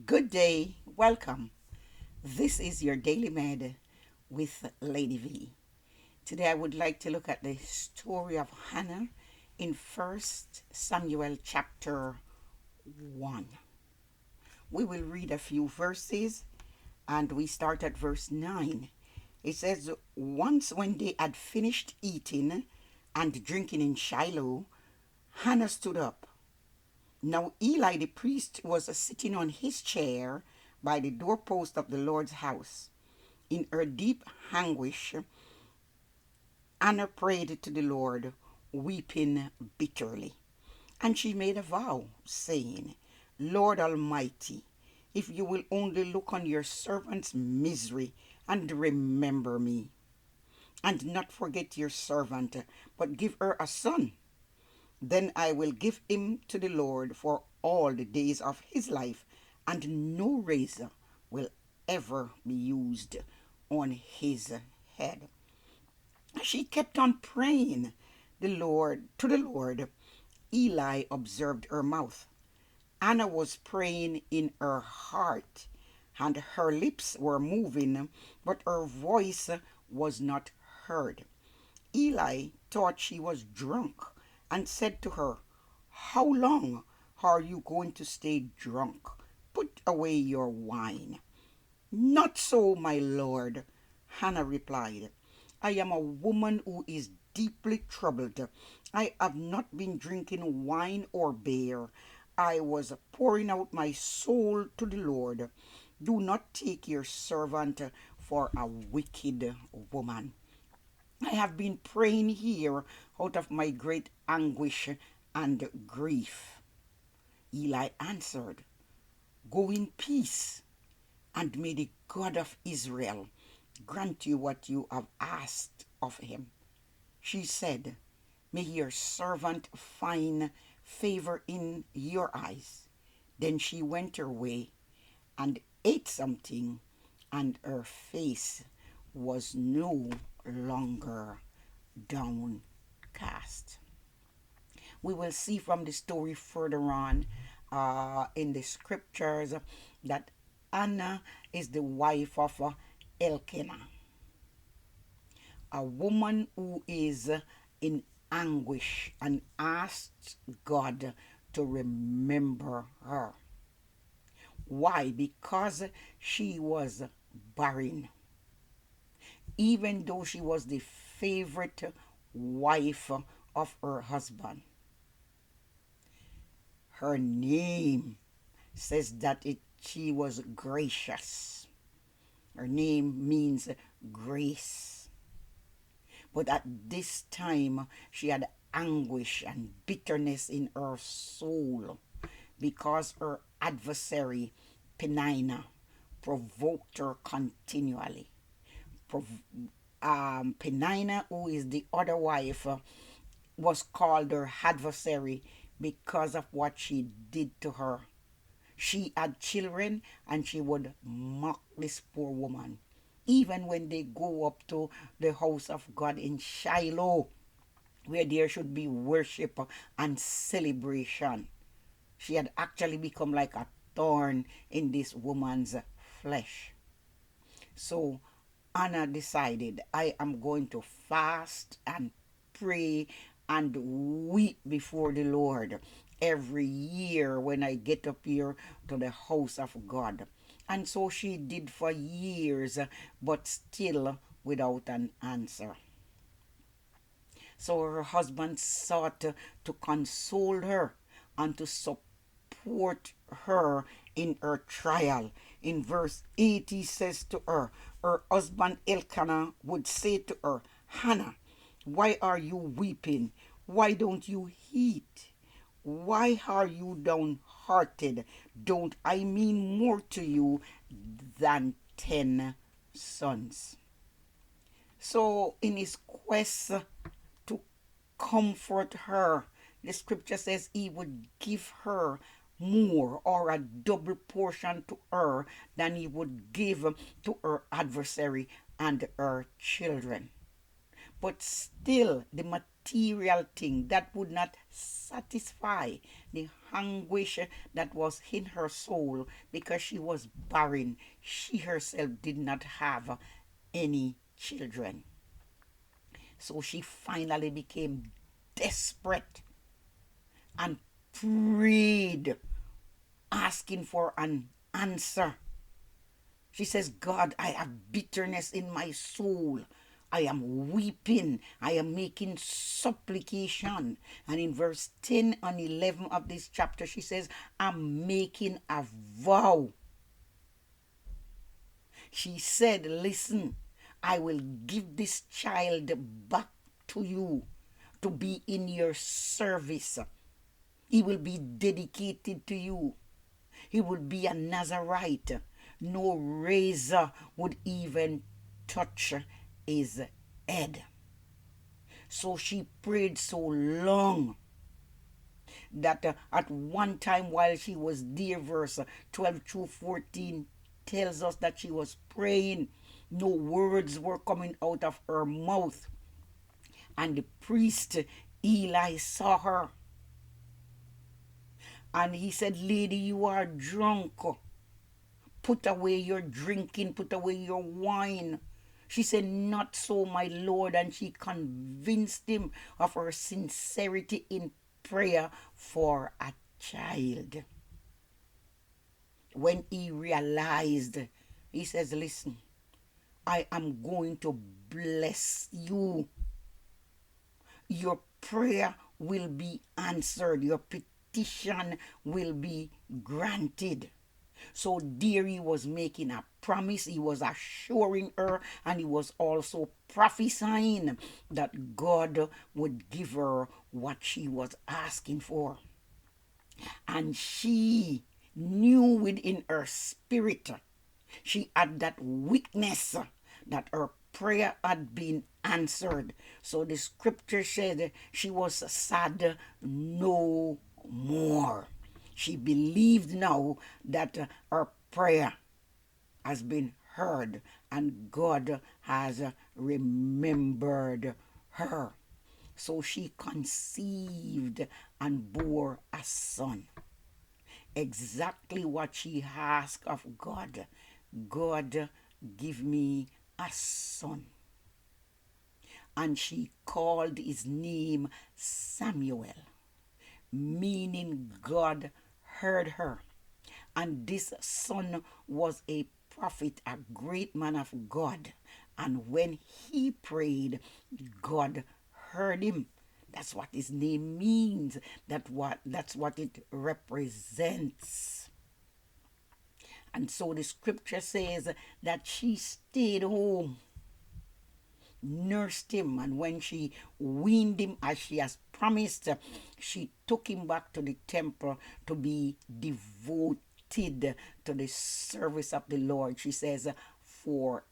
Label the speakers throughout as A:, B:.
A: Good day, welcome. This is your Daily Med with Lady V. Today I would like to look at the story of Hannah in First Samuel chapter 1. We will read a few verses and we start at verse 9. It says, Once when they had finished eating and drinking in Shiloh, Hannah stood up. Now Eli the priest was sitting on his chair by the doorpost of the Lord's house. In her deep anguish, Anna prayed to the Lord, weeping bitterly. And she made a vow, saying, Lord Almighty, if you will only look on your servant's misery and remember me, and not forget your servant, but give her a son, then I will give him to the Lord for all the days of his life, and no razor will ever be used on his head. She kept on praying the Lord. Eli observed her mouth. Anna was praying in her heart, and her lips were moving, but her voice was not heard. Eli thought she was drunk and said to her, How long are you going to stay drunk? Put away your wine. Not so, my lord, Hannah replied. I am a woman who is deeply troubled. I have not been drinking wine or beer. I was pouring out my soul to the Lord. Do not take your servant for a wicked woman. I have been praying here out of my great anguish and grief. Eli answered, Go in peace, and may the God of Israel grant you what you have asked of him. She said, May your servant find favor in your eyes. Then she went her way and ate something, and her face was no longer downcast. We will see from the story further on in the scriptures that Anna is the wife of Elkanah, a woman who is in anguish and asked God to remember her. Why? Because she was barren. Even though she was the favorite wife of her husband. Her name says that she was gracious. Her name means grace. But at this time, she had anguish and bitterness in her soul because her adversary, Penina, provoked her continually. Penina, who is the other wife, was called her adversary because of what she did to her. She had children and she would mock this poor woman. Even when they go up to the house of God in Shiloh, where there should be worship and celebration, she had actually become like a thorn in this woman's flesh. So Anna decided, I am going to fast and pray and weep before the Lord every year when I get up here to the house of God. And so she did for years, but still without an answer. So her husband sought to console her and to support her in her trial. In verse 8, he says to her husband Elkanah would say to her, Hannah, why are you weeping? Why don't you eat? Why are you downhearted? Don't I mean more to you than 10 sons? So, in his quest to comfort her, the scripture says he would give her more or a double portion to her than he would give to her adversary and her children. But still, the material thing that would not satisfy the anguish that was in her soul because she was barren. She herself did not have any children. So she finally became desperate and prayed, asking for an answer. She says, God, I have bitterness in my soul. I am weeping. I am making supplication. And in verse 10 and 11 of this chapter, she says, I'm making a vow. She said, listen, I will give this child back to you to be in your service. He will be dedicated to you. He would be a Nazarite. No razor would even touch his head. So she prayed so long that at one time while she was there, verse 12 through 14 tells us that she was praying. No words were coming out of her mouth. And the priest Eli saw her. And he said, Lady, you are drunk. Put away your drinking, put away your wine. She said, not so, my Lord. And she convinced him of her sincerity in prayer for a child. When he realized, he says, listen, I am going to bless you. Your prayer will be answered. Your petition will be granted. So there he was making a promise. He was assuring her, and he was also prophesying that God would give her what she was asking for. And she knew within her spirit, she had that witness that her prayer had been answered. So the scripture said she was sad no more. She believed now that her prayer has been heard and God has remembered her. So she conceived and bore a son. Exactly what she asked of God. God, give me a son. And she called his name Samuel, meaning God heard her. And this son was a prophet, a great man of God. And when he prayed, God heard him. That's what his name means. That's what it represents. And so the scripture says that she stayed home, nursed him, and when she weaned him as she has promised, she took him back to the temple to be devoted to the service of the Lord. She says, forever.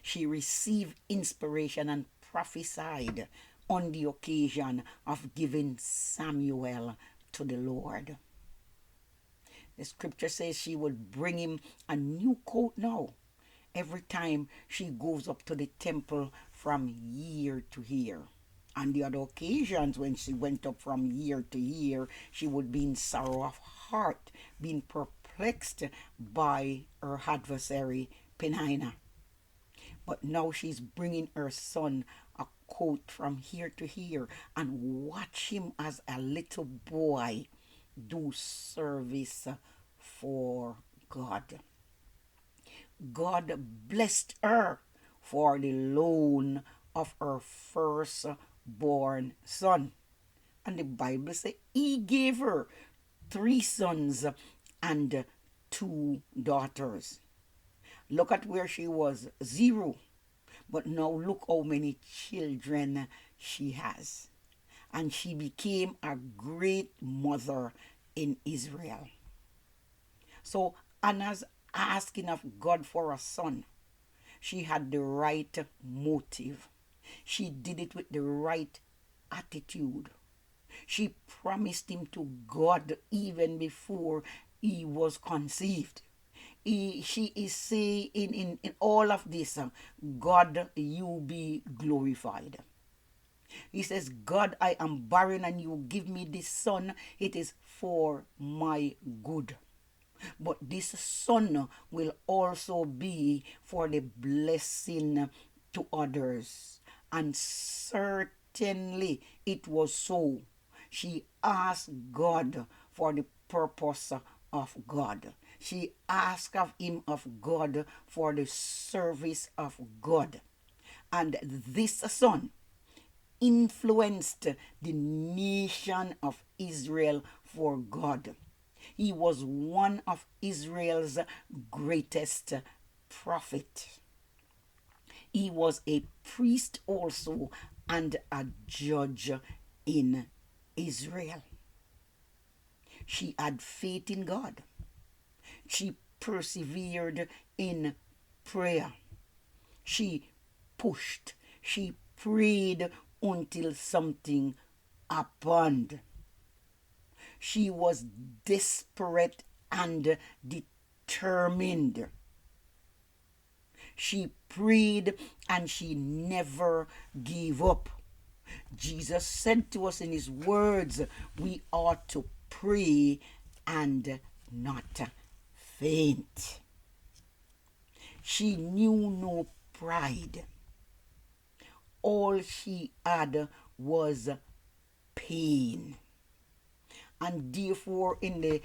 A: She received inspiration and prophesied on the occasion of giving Samuel to the Lord. The scripture says she would bring him a new coat now every time she goes up to the temple from year to year. On the other occasions when she went up from year to year, she would be in sorrow of heart, being perplexed by her adversary Penina. But now she's bringing her son a coat from here to here, and watch him as a little boy do service for God. God blessed her for the loan of her firstborn son. And the Bible says he gave her 3 sons and 2 daughters. Look at where she was, 0. But now look how many children she has. And she became a great mother in Israel. So Anna's asking of God for a son. She had the right motive. She did it with the right attitude. She promised him to God even before he was conceived. she is saying in all of this, God, you be glorified. He says, God, I am barren and you give me this son. It is for my good. But this son will also be for the blessing to others. And certainly it was so. She asked God for the purpose of God. She asked of him of God for the service of God. And this son influenced the nation of Israel for God. He was one of Israel's greatest prophet. He was a priest also and a judge in Israel. She had faith in God. She persevered in prayer. She pushed. She prayed until something happened. She was desperate and determined. She prayed and she never gave up. Jesus said to us in his words, we ought to pray and not faint. She knew no pride. All she had was pain. And therefore, in the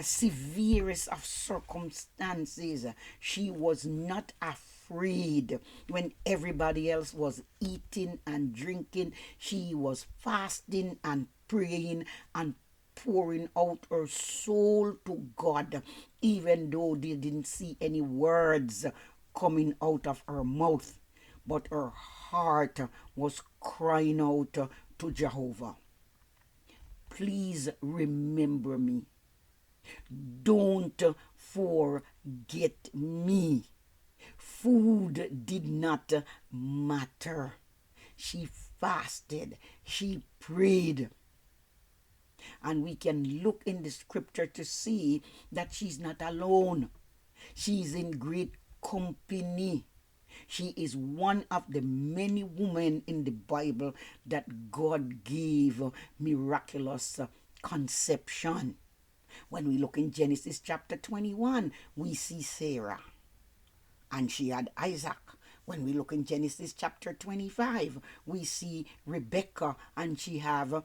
A: severest of circumstances, she was not afraid. When everybody else was eating and drinking, she was fasting and praying and pouring out her soul to God, even though they didn't see any words coming out of her mouth. But her heart was crying out to Jehovah. Please remember me. Don't forget me. Food did not matter. She fasted. She prayed. And we can look in the scripture to see that she's not alone. She's in great company. She is one of the many women in the Bible that God gave miraculous conception. When we look in Genesis chapter 21, we see Sarah, and she had Isaac. When we look in Genesis chapter 25, we see Rebecca, and she have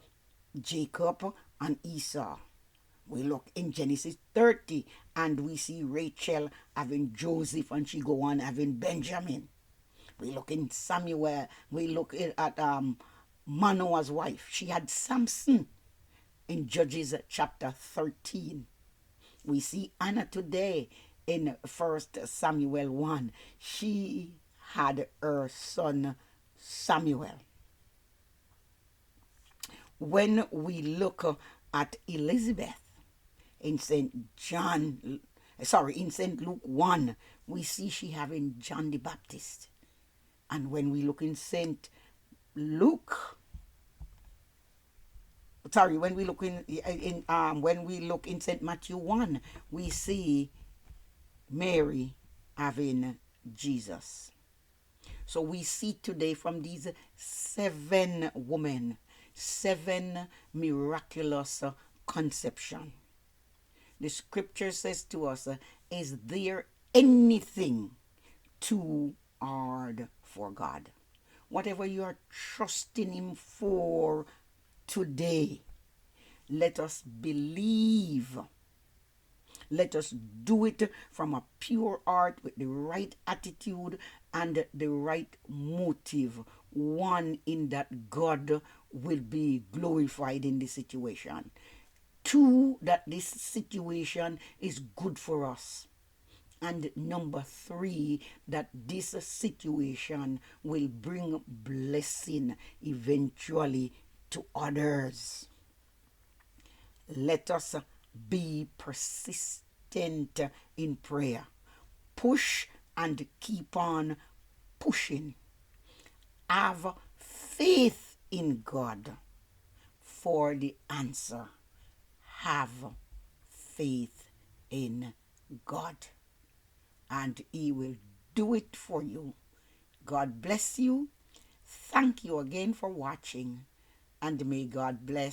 A: Jacob and Esau. We look in Genesis 30 and we see Rachel having Joseph, and she go on having Benjamin. We look in Samuel, we look at Manoah's wife. She had Samson in Judges chapter 13. We see Anna today in 1 Samuel 1. She had her son Samuel. When we look at Elizabeth in St. Luke 1, we see she having John the Baptist. And when we look in St. Luke, when we look in St. Matthew 1, we see Mary having Jesus. So we see today from these 7 women, 7 miraculous conception. The scripture says to us, is there anything too hard for God? Whatever you are trusting him for today, let us believe. Let us do it from a pure heart with the right attitude and the right motive. One, in that God will be glorified in the situation. 2, that this situation is good for us. And number 3, that this situation will bring blessing eventually to others. Let us be persistent in prayer. Push and keep on pushing. Have faith in God for the answer. Have faith in God. and He will do it for you. God bless you. Thank you again for watching, and may God bless.